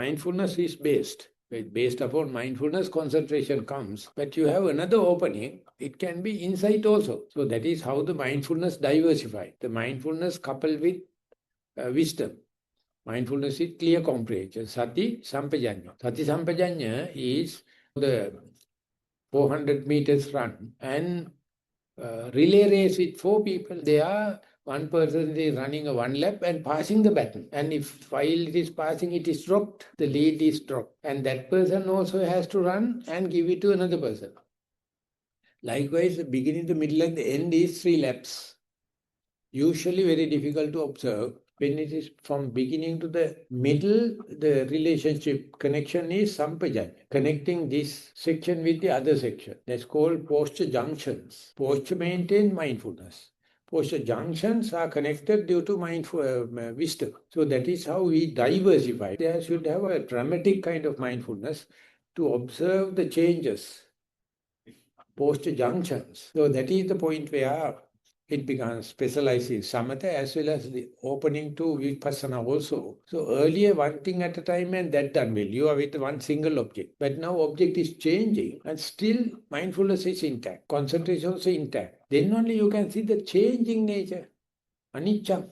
mindfulness is based. Based upon mindfulness, concentration comes. But you have another opening. It can be insight also. So that is how the mindfulness diversified. The mindfulness coupled with wisdom. Mindfulness is clear comprehension. Sati Sampajanya. Sati Sampajanya is the 400 meters run and relay race with 4 people. They are one person is running a 1 lap and passing the baton. And if while it is passing, it is dropped, the lead is dropped. And that person also has to run and give it to another person. Likewise, the beginning, the middle, and the end is 3 laps. Usually very difficult to observe. When it is from beginning to the middle, the relationship connection is sampajanya, connecting this section with the other section. That's called posture junctions. Posture maintains mindfulness. Posture junctions are connected due to mindful wisdom. So that is how we diversify. There should have a dramatic kind of mindfulness to observe the changes. Posture junctions. So that is the point where it becomes specialized in samatha as well as the opening to vipassana also. So earlier one thing at a time and that done well. You are with one single object. But now object is changing and still mindfulness is intact. Concentration also intact. Then only you can see the changing nature. Anicca.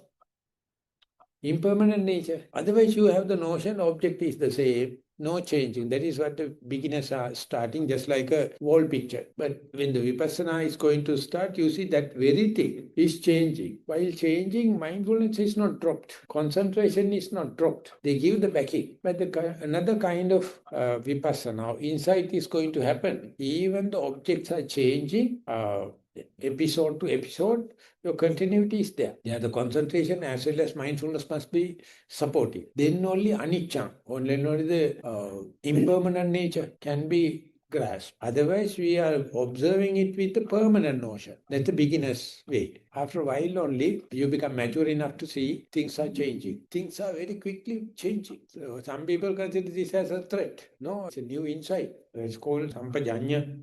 Impermanent nature. Otherwise you have the notion object is the same. No changing. That is what the beginners are starting, just like a wall picture. But when the vipassana is going to start, you see that very thing is changing. While changing, mindfulness is not dropped. Concentration is not dropped. They give the backing. But another kind of vipassana, insight is going to happen. Even the objects are changing, episode to episode, your continuity is there. There the concentration as well as mindfulness must be supportive. Then only anicca, only the impermanent nature can be grasped. Otherwise, we are observing it with the permanent notion. That's the beginner's way. After a while only, you become mature enough to see things are changing. Things are very quickly changing. So some people consider this as a threat. No, it's a new insight. It's called sampajanya.